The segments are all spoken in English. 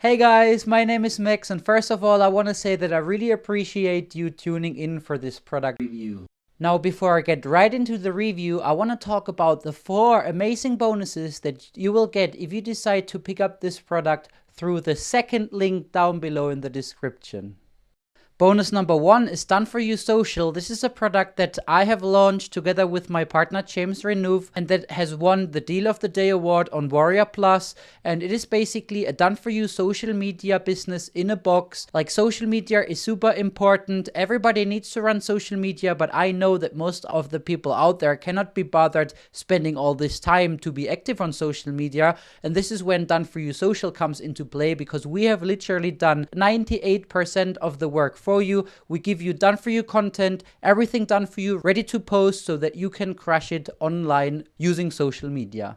Hey guys, my name is Max, and first of all, I want to say that I really appreciate you tuning in for this product review. Now, before I get right into the review, I want to talk about the 4 amazing bonuses that you will get if you decide to pick up this product through the second link down below in the description. Bonus number 1 is Done For You Social. This is a product that I have launched together with my partner James Renouve, and that has won the Deal of the Day award on Warrior Plus. And it is basically a done for you social media business in a box. Like, social media is super important. Everybody needs to run social media, but I know that most of the people out there cannot be bothered spending all this time to be active on social media. And this is when Done For You Social comes into play, because we have literally done 98% of the work for you. We give you done for you content, everything done for you, ready to post so that you can crush it online using social media.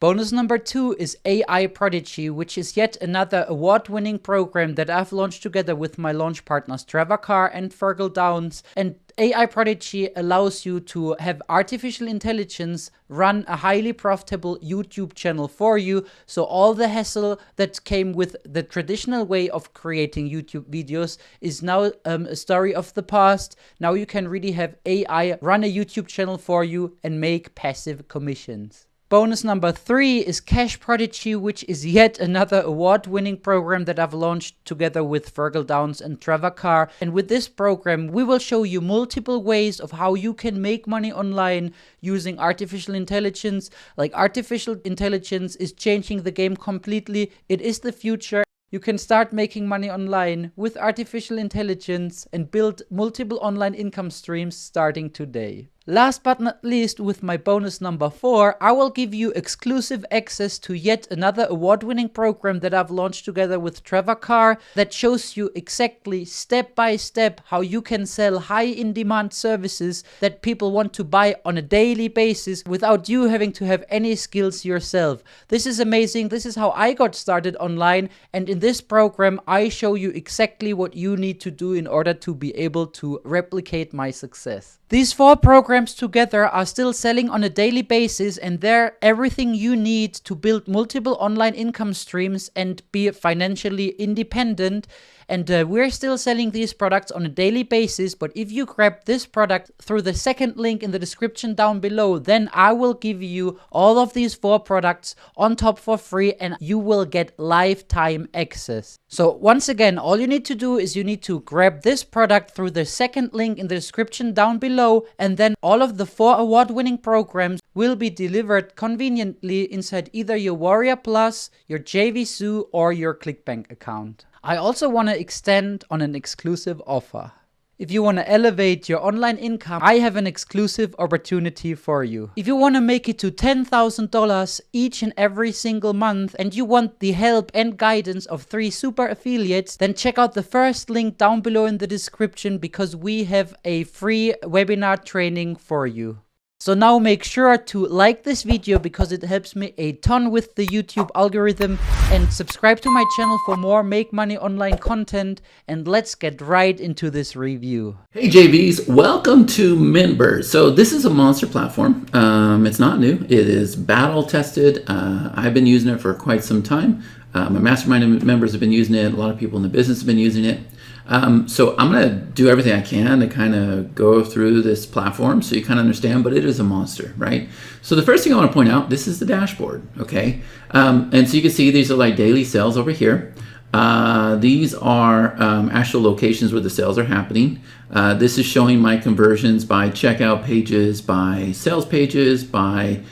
Bonus number 2 is AI Prodigy, which is yet another award-winning program that I've launched together with my launch partners Trevor Carr and Fergal Downs. And AI Prodigy allows you to have artificial intelligence run a highly profitable YouTube channel for you. So all the hassle that came with the traditional way of creating YouTube videos is now a story of the past. Now you can really have AI run a YouTube channel for you and make passive commissions. Bonus number 3 is Cash Prodigy, which is yet another award-winning program that I've launched together with Fergal Downs and Trevor Carr. And with this program, we will show you multiple ways of how you can make money online using artificial intelligence. Like, artificial intelligence is changing the game completely. It is the future. You can start making money online with artificial intelligence and build multiple online income streams starting today. Last but not least, with my bonus number 4, I will give you exclusive access to yet another award-winning program that I've launched together with Trevor Carr that shows you exactly step by step how you can sell high in-demand services that people want to buy on a daily basis without you having to have any skills yourself. This is amazing. This is how I got started online, and in this program I show you exactly what you need to do in order to be able to replicate my success. These 4 programs together are still selling on a daily basis, and they're everything you need to build multiple online income streams and be financially independent. And we're still selling these products on a daily basis, but if you grab this product through the second link in the description down below, then I will give you all of these 4 products on top for free, and you will get lifetime access. So once again, all you need to do is you need to grab this product through the second link in the description down below, and then all of the 4 award-winning programs will be delivered conveniently inside either your Warrior Plus, your JVZoo, or your ClickBank account. I also want to extend on an exclusive offer. If you want to elevate your online income, I have an exclusive opportunity for you. If you want to make it to $10,000 each and every single month, and you want the help and guidance of 3 super affiliates, then check out the first link down below in the description, because we have a free webinar training for you. So now make sure to like this video, because it helps me a ton with the YouTube algorithm, and subscribe to my channel for more Make Money Online content, and let's get right into this review. Hey JVs, welcome to MintBird. So this is a monster platform. It's not new. It is battle tested. I've been using it for quite some time. My mastermind members have been using it. A lot of people in the business have been using it. So I'm going to do everything I can to kind of go through this platform so you kind of understand, but it is a monster, right? So the first thing I want to point out, this is the dashboard, okay? And so you can see these are like daily sales over here. These are actual locations where the sales are happening. This is showing my conversions by checkout pages, by sales pages, by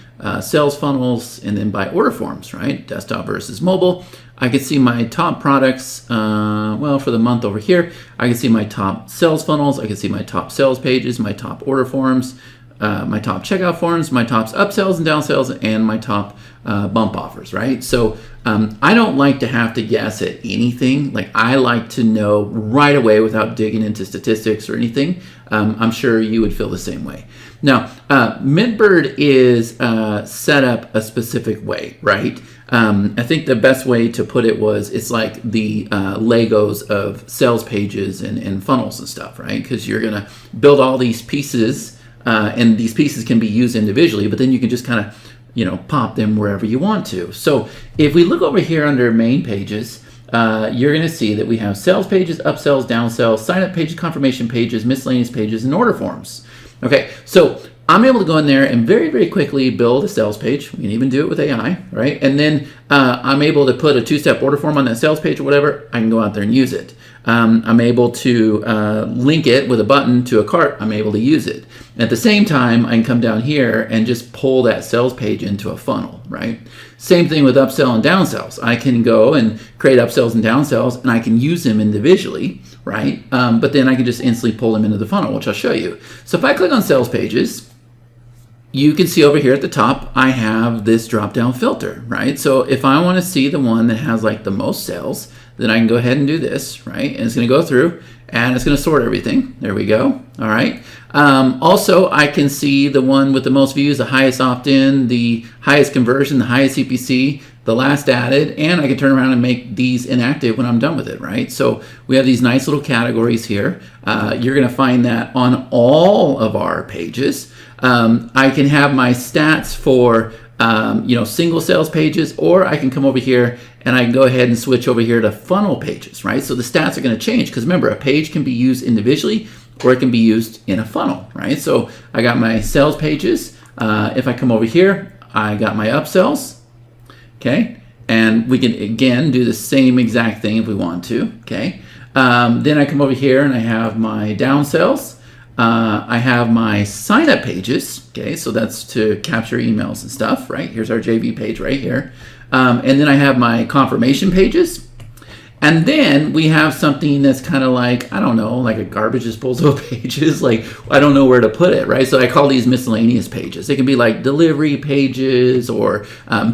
sales funnels, and then by order forms, right? Desktop versus mobile. I can see my top products, well, for the month over here. I can see my top sales funnels. I can see my top sales pages, my top order forms, my top checkout forms, my top upsells and downsells, and my top bump offers, right? So I don't like to have to guess at anything. Like, I like to know right away without digging into statistics or anything. I'm sure you would feel the same way. Now, MintBird is set up a specific way, right? I think the best way to put it was, it's like the Legos of sales pages and funnels and stuff, right? Because you're going to build all these pieces, and these pieces can be used individually, but then you can just kind of, pop them wherever you want to. So if we look over here under main pages, you're going to see that we have sales pages, upsells, downsells, sign up pages, confirmation pages, miscellaneous pages, and order forms. Okay, so I'm able to go in there and very, very quickly build a sales page. We can even do it with AI, right? And then I'm able to put a two-step order form on that sales page or whatever. I can go out there and use it. I'm able to link it with a button to a cart. I'm able to use it. At the same time, I can come down here and just pull that sales page into a funnel, right? Same thing with upsell and downsells. I can go and create upsells and downsells, and I can use them individually, right? But then I can just instantly pull them into the funnel, which I'll show you. So if I click on sales pages, you can see over here at the top, I have this drop-down filter, right? So if I want to see the one that has like the most sales, then I can go ahead and do this, right? And it's going to go through and it's going to sort everything. There we go. All right. Also, I can see the one with the most views, the highest opt-in, the highest conversion, the highest CPC, the last added, and I can turn around and make these inactive when I'm done with it, right? So we have these nice little categories here. You're going to find that on all of our pages. I can have my stats for single sales pages, or I can come over here and I can go ahead and switch over here to funnel pages, right? So the stats are going to change because remember, a page can be used individually or it can be used in a funnel, right? So I got my sales pages. If I come over here, I got my upsells, okay? And we can, again, do the same exact thing if we want to, okay? Then I come over here and I have my downsells. I have my sign-up pages, okay, so that's to capture emails and stuff, right? Here's our JV page right here. And then I have my confirmation pages. And then we have something that's kind of like, I don't know, like a garbage disposal of pages. Like, I don't know where to put it, right? So I call these miscellaneous pages. They can be like delivery pages or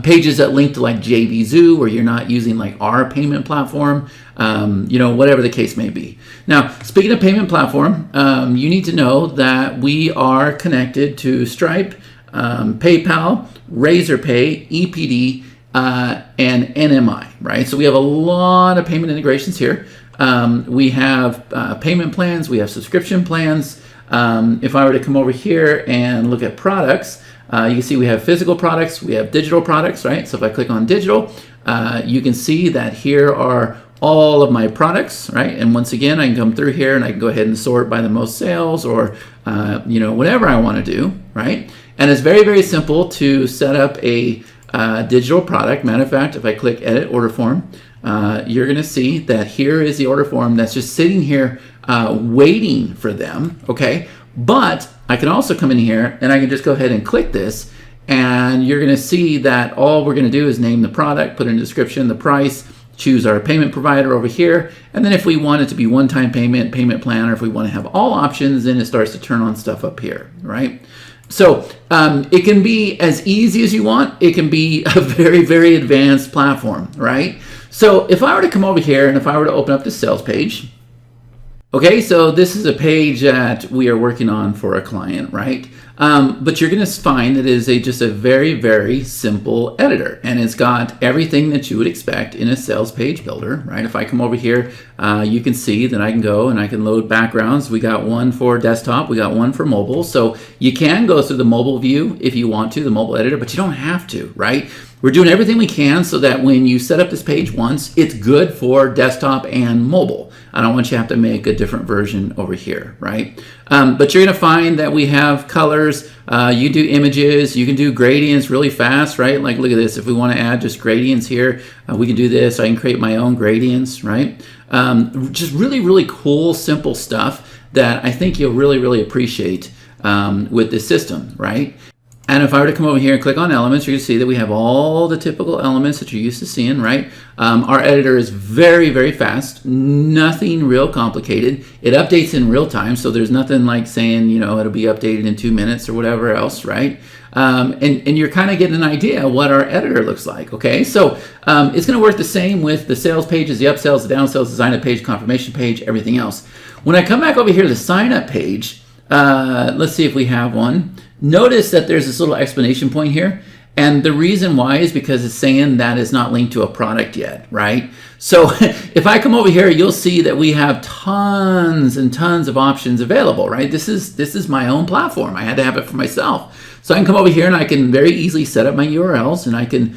pages that link to like JVZoo where you're not using like our payment platform, whatever the case may be. Now, speaking of payment platform, you need to know that we are connected to Stripe, PayPal, Razorpay, EPD, and NMI, right? So we have a lot of payment integrations here. We have payment plans, we have subscription plans. If I were to come over here and look at products, you can see we have physical products, we have digital products, right? So if I click on digital, you can see that here are all of my products, right? And once again, I can come through here and I can go ahead and sort by the most sales or, whatever I want to do, right? And it's very, very simple to set up a digital product. Matter of fact, if I click edit order form, you're going to see that here is the order form that's just sitting here waiting for them, okay? But I can also come in here and I can just go ahead and click this, and you're going to see that all we're going to do is name the product, put in a description, the price, choose our payment provider over here, and then if we want it to be one-time payment, payment plan, or if we want to have all options, then it starts to turn on stuff up here, right? So it can be as easy as you want. It can be a very, very advanced platform, right? So if I were to come over here and if I were to open up the sales page, okay, so this is a page that we are working on for a client, right? But you're going to find that it is just a very, very simple editor, and it's got everything that you would expect in a sales page builder, right? If I come over here, you can see that I can go and I can load backgrounds. We got one for desktop, we got one for mobile. So you can go through the mobile view if you want to, the mobile editor, but you don't have to, right? We're doing everything we can so that when you set up this page once, it's good for desktop and mobile. I don't want you to have to make a different version over here, right? But you're going to find that we have colors. You do images. You can do gradients really fast, right? Like, look at this. If we want to add just gradients here, we can do this. I can create my own gradients, right? Just really, really cool, simple stuff that I think you'll really, really appreciate with this system, right? And if I were to come over here and click on elements, you're going to see that we have all the typical elements that you're used to seeing, right? Our editor is very, very fast, nothing real complicated. It updates in real time, so there's nothing like saying, it'll be updated in 2 minutes or whatever else, right? And you're kind of getting an idea of what our editor looks like, okay? So it's going to work the same with the sales pages, the upsells, the downsells, the sign-up page, confirmation page, everything else. When I come back over here to the sign-up page, let's see if we have one. Notice that there's this little explanation point here, And the reason why is because it's saying that is not linked to a product yet, right? So if I come over here, you'll see that we have tons and tons of options available, right? This is my own platform. I had to have it for myself. So I can come over here and I can very easily set up my URLs, and I can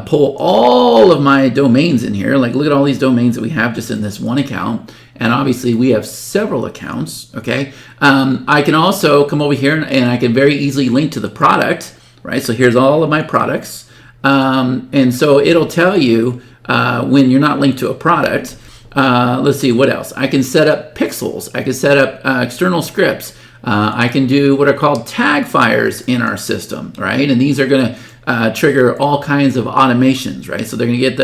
pull all of my domains in here. Like, look at all these domains that we have just in this one account. And obviously we have several accounts, okay? I can also come over here and I can very easily link to the product, right? So here's all of my products. And so it'll tell you when you're not linked to a product. Let's see, what else? I can set up pixels. I can set up external scripts. I can do what are called tag fires in our system, right? And these are going to trigger all kinds of automations, right? So they're going to get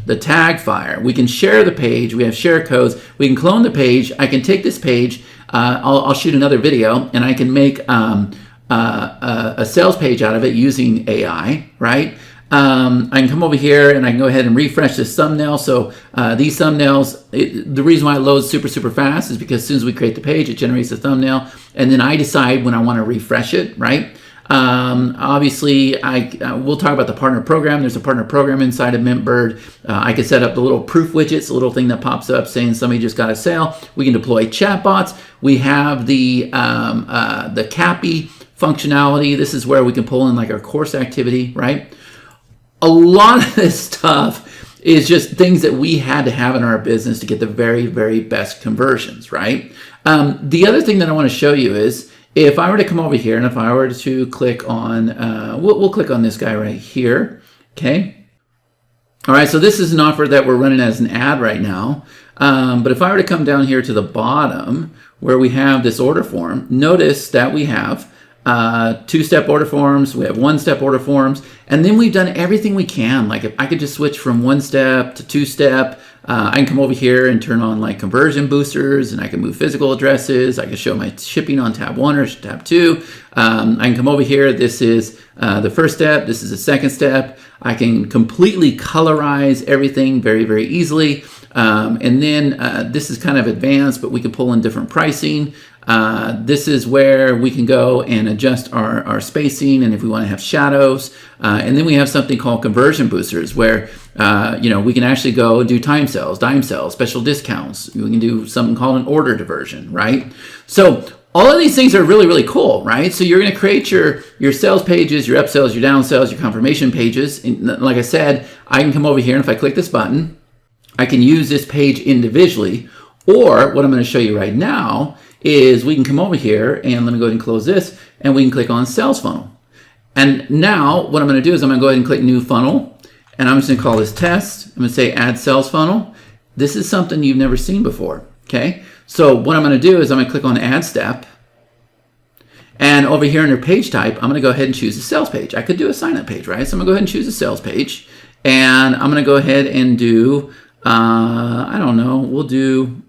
the tag fire. We can share the page. We have share codes. We can clone the page. I can take this page. I'll shoot another video, and I can make a sales page out of it using AI, right? I can come over here and I can go ahead and refresh this thumbnail. So these thumbnails, the reason why it loads super fast is because as soon as we create the page, it generates a thumbnail, and then I decide when I want to refresh it, right? Obviously, we'll talk about the partner program. There's a partner program inside of MintBird. I can set up the little proof widgets, the little thing that pops up saying somebody just got a sale. We can deploy chatbots. We have the CAPI functionality. This is where we can pull in like our course activity, right? A lot of this stuff is just things that we had to have in our business to get the very best conversions, right? The other thing that I want to show you is if I were to come over here and if I were to click on, we'll click on this guy right here, okay? All right, so this is an offer that we're running as an ad right now. But if I were to come down here to the bottom where we have this order form, notice that we have two-step order forms, we have one-step order forms, and then we've done everything we can. Like if I could just switch from one-step to two-step, I can come over here and turn on like conversion boosters, and I can move physical addresses. I can show my shipping on tab 1 or tab 2. I can come over here. This is the first step. This is the second step. I can completely colorize everything very easily. And then this is kind of advanced, but we can pull in different pricing. This is where we can go and adjust our spacing, and if we want to have shadows. And then we have something called conversion boosters where we can actually go do time sales, dime sales, special discounts. We can do something called an order diversion, right? So all of these things are really cool, right? So you're going to create your sales pages, your upsells, your downsells, your confirmation pages. And like I said, I can come over here, and if I click this button, I can use this page individually. Or what I'm going to show you right now is we can come over here, and let me go ahead and close this, and we can click on sales funnel. And now what I'm going to do is I'm going to go ahead and click new funnel, and I'm just going to call this test. I'm going to say add sales funnel. This is something you've never seen before, okay? So what I'm going to do is I'm going to click on add step, and over here under page type, I'm going to go ahead and choose a sales page. I could do a sign up page, right? So I'm going to go ahead and choose a sales page, and I'm going to go ahead and do, I don't know, we'll do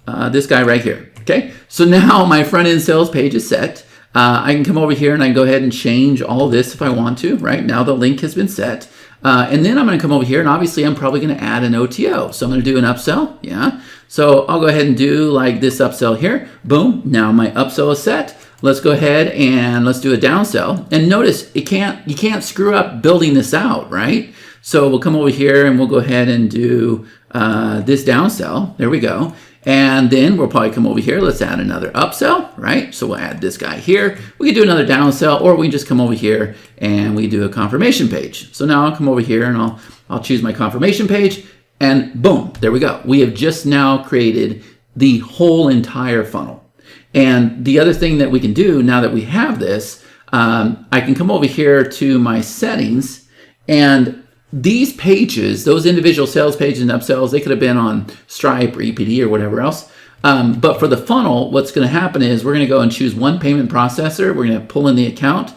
this guy right here. Okay, so now my front end sales page is set. I can come over here and I can go ahead and change all this if I want to, right? Now the link has been set. And then I'm going to come over here, and obviously I'm probably going to add an OTO. So I'm going to do an upsell, yeah. So I'll go ahead and do like this upsell here. Boom, now my upsell is set. Let's go ahead and let's do a downsell. And notice you can't screw up building this out, right? So we'll come over here and we'll go ahead and do this downsell. There we go. And then we'll probably come over here. Let's add another upsell, right? So we'll add this guy here. We can do another downsell, or we can just come over here and we do a confirmation page. So now I'll come over here and I'll choose my confirmation page, and boom, there we go. We have just now created the whole entire funnel. And the other thing that we can do now that we have this, I can come over here to my settings, and these pages, those individual sales pages and upsells, they could have been on Stripe or EPD or whatever else. But for the funnel, what's going to happen is we're going to go and choose one payment processor. We're going to pull in the account,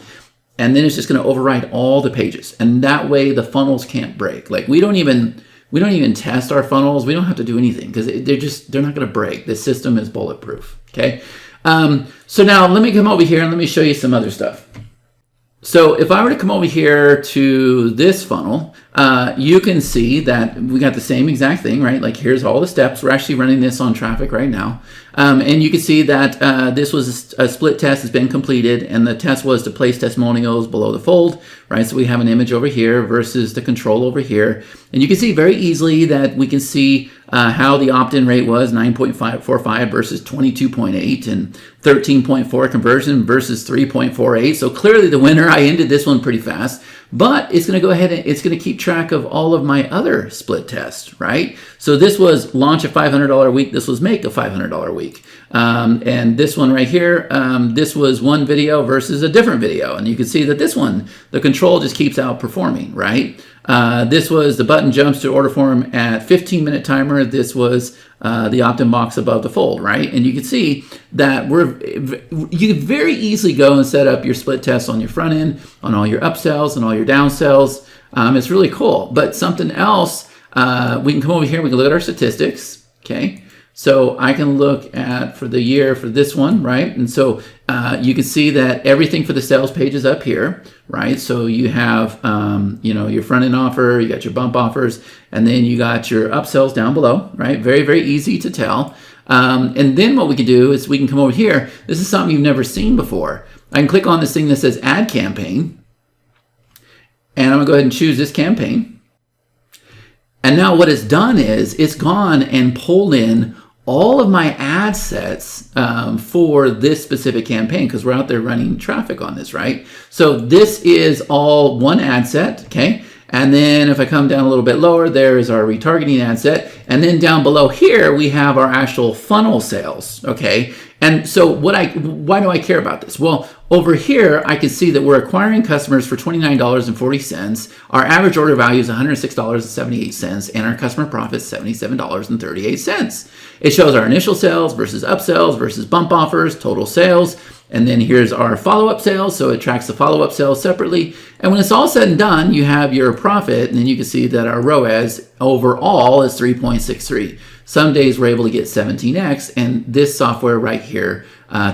and then it's just going to override all the pages. And that way the funnels can't break. Like we don't even test our funnels. We don't have to do anything because they're not going to break. The system is bulletproof. Okay. So now let me come over here and let me show you some other stuff. So if I were to come over here to this funnel, you can see that we got the same exact thing, right? Like here's all the steps. We're actually running this on traffic right now. And you can see that this was a split test has been completed, and the test was to place testimonials below the fold, right? So we have an image over here versus the control over here. And you can see very easily that we can see how the opt-in rate was 9.545 versus 22.8 and 13.4 conversion versus 3.48. So clearly the winner. I ended this one pretty fast, but it's going to go ahead and it's going to keep track of all of my other split tests, right? So this was launch a $500 a week. This was make a $500 a week. And this one right here, this was one video versus a different video. And you can see that this one, the control just keeps outperforming, right? This was the button jumps to order form at 15-minute timer. This was the opt-in box above the fold, right? And you can see that you can very easily go and set up your split tests on your front end, on all your upsells and all your downsells. It's really cool. But something else, we can come over here, we can look at our statistics, okay? So I can look at for the year for this one, right? And so you can see that everything for the sales page is up here, right? So you have, your front end offer, you got your bump offers, and then you got your upsells down below, right? Very, very easy to tell. And then what we can do is we can come over here. This is something you've never seen before. I can click on this thing that says add campaign, and I'm gonna go ahead and choose this campaign. And now what it's done is it's gone and pulled in all of my ad sets for this specific campaign, because we're out there running traffic on this, right? So this is all one ad set, okay? And then if I come down a little bit lower, there is our retargeting ad set. And then down below here, we have our actual funnel sales, okay? And so why do I care about this? Well, over here, I can see that we're acquiring customers for $29.40. Our average order value is $106.78, and our customer profit is $77.38. It shows our initial sales versus upsells versus bump offers, total sales. And then here's our follow-up sales. So it tracks the follow-up sales separately. And when it's all said and done, you have your profit. And then you can see that our ROAS overall is 3.63. Some days we're able to get 17x. And this software right here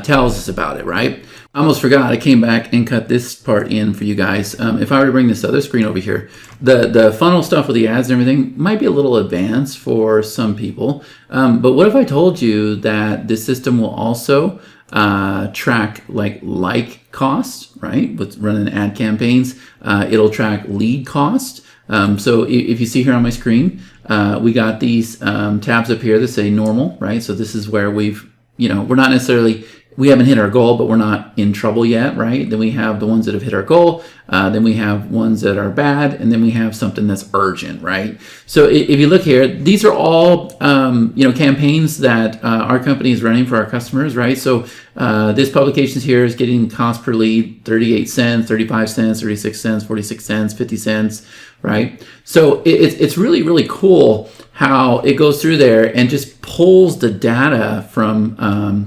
tells us about it, right? I almost forgot. I came back and cut this part in for you guys. If I were to bring this other screen over here, the funnel stuff with the ads and everything might be a little advanced for some people. But what if I told you that this system will also track like cost, right? With running ad campaigns, it'll track lead cost. So if you see here on my screen, we got these tabs up here that say normal, right? So this is where we're not necessarily, we haven't hit our goal, but we're not in trouble yet, right? Then we have the ones that have hit our goal. Then we have ones that are bad, and then we have something that's urgent, right? So if you look here, these are all campaigns that our company is running for our customers, right? So this publications here is getting cost per lead 38 cents, 35 cents, 36 cents, 46 cents, 50 cents, right? So it's really, really cool how it goes through there and just pulls the data from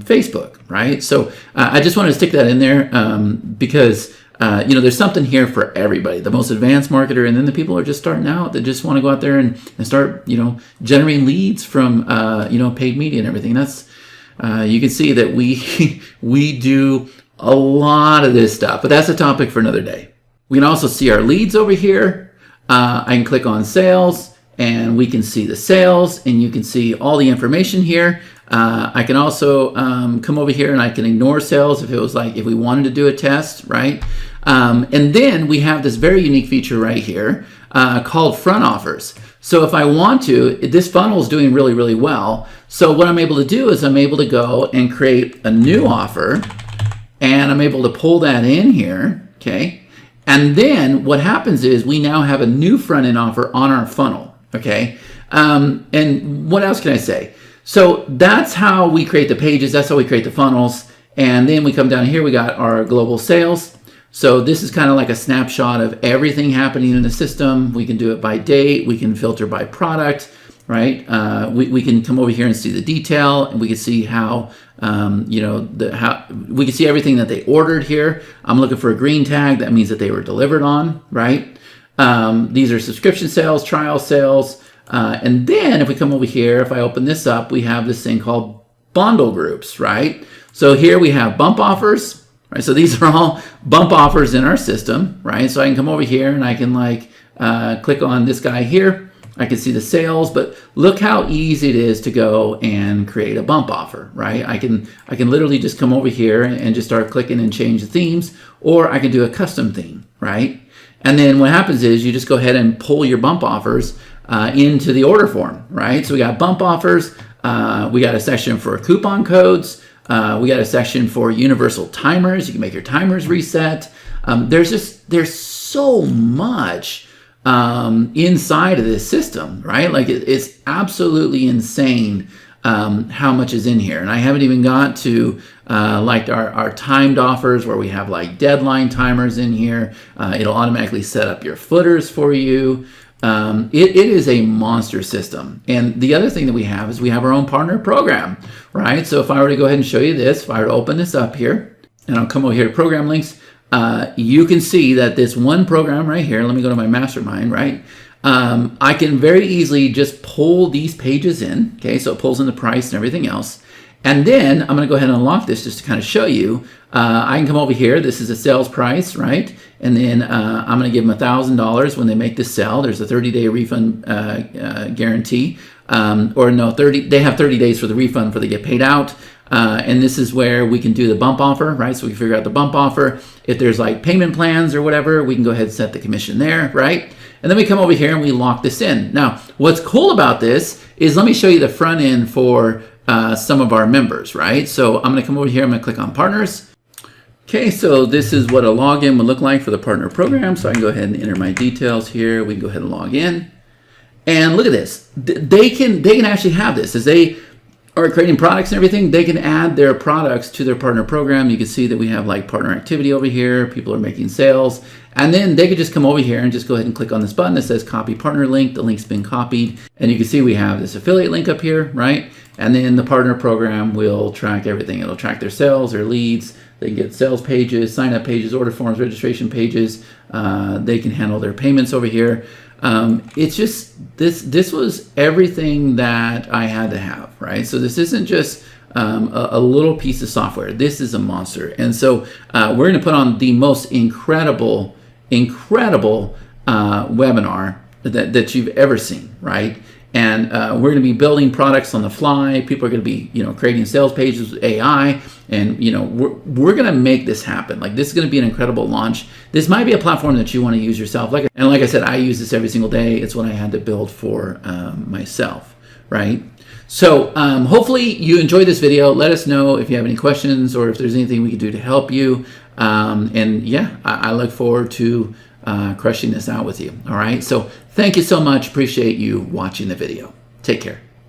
Facebook, right? So I just want to stick that in there because there's something here for everybody, the most advanced marketer, and then the people who are just starting out that just want to go out there and start, generating leads from, paid media and everything. That's, you can see that we do a lot of this stuff, but that's a topic for another day. We can also see our leads over here. I can click on sales and we can see the sales, and you can see all the information here. I can also come over here and I can ignore sales if we wanted to do a test, right? And then we have this very unique feature right here called front offers. So if I want to, this funnel is doing really, really well. So what I'm able to do is I'm able to go and create a new offer, and I'm able to pull that in here, okay? And then what happens is we now have a new front end offer on our funnel, okay? And what else can I say? So that's how we create the pages. That's how we create the funnels. And then we come down here, we got our global sales. So this is kind of like a snapshot of everything happening in the system. We can do it by date. We can filter by product, right? We can come over here and see the detail, and we can see how, we can see everything that they ordered here. I'm looking for a green tag. That means that they were delivered on, right? These are subscription sales, trial sales. And then if we come over here, if I open this up, we have this thing called bundle groups, right? So here we have bump offers, right? So these are all bump offers in our system, right? So I can come over here and I can click on this guy here. I can see the sales, but look how easy it is to go and create a bump offer, right? I can literally just come over here and just start clicking and change the themes, or I can do a custom theme, right? And then what happens is you just go ahead and pull your bump offers into the order form, right? So we got bump offers, we got a section for coupon codes, we got a section for universal timers. You can make your timers reset. There's so much inside of this system, right? Like it's absolutely insane how much is in here. And I haven't even got to like our timed offers where we have like deadline timers in here. It'll automatically set up your footers for you. It is a monster system. And the other thing that we have is we have our own partner program, right? So if I were to go ahead and show you this, if I were to open this up here, and I'll come over here to program links, you can see that this one program right here, let me go to my mastermind, right? I can very easily just pull these pages in, okay? So it pulls in the price and everything else. And then I'm gonna go ahead and unlock this just to kind of show you. I can come over here, this is a sales price, right? And then I'm gonna give them $1,000 when they make this sell. There's a 30-day refund guarantee. Or no, they have 30 days for the refund before they get paid out. And this is where we can do the bump offer, right? So we figure out the bump offer. If there's like payment plans or whatever, we can go ahead and set the commission there, right? And then we come over here and we lock this in. Now, what's cool about this is, let me show you the front end for some of our members, right? So I'm gonna come over here, I'm gonna click on partners. Okay, so this is what a login would look like for the partner program. So I can go ahead and enter my details here. We can go ahead and log in. And look at this. They can actually have this as they are creating products and everything. They can add their products to their partner program. You can see that we have like partner activity over here. People are making sales. And then they could just come over here and just go ahead and click on this button that says copy partner link. The link's been copied. And you can see we have this affiliate link up here, right? And then the partner program will track everything. It'll track their sales, their leads. They can get sales pages, sign up pages, order forms, registration pages. They can handle their payments over here. It's just, this was everything that I had to have, right? So this isn't just a little piece of software. This is a monster. And so we're going to put on the most incredible webinar that you've ever seen, right? And we're going to be building products on the fly. People are going to be, creating sales pages with AI, and we're going to make this happen. Like, this is going to be an incredible launch. This might be a platform that you want to use yourself. Like I said, I use this every single day. It's what I had to build for myself, right? So hopefully you enjoyed this video. Let us know if you have any questions or if there's anything we can do to help you. And yeah, I look forward to crushing this out with you. All right. So thank you so much. Appreciate you watching the video. Take care.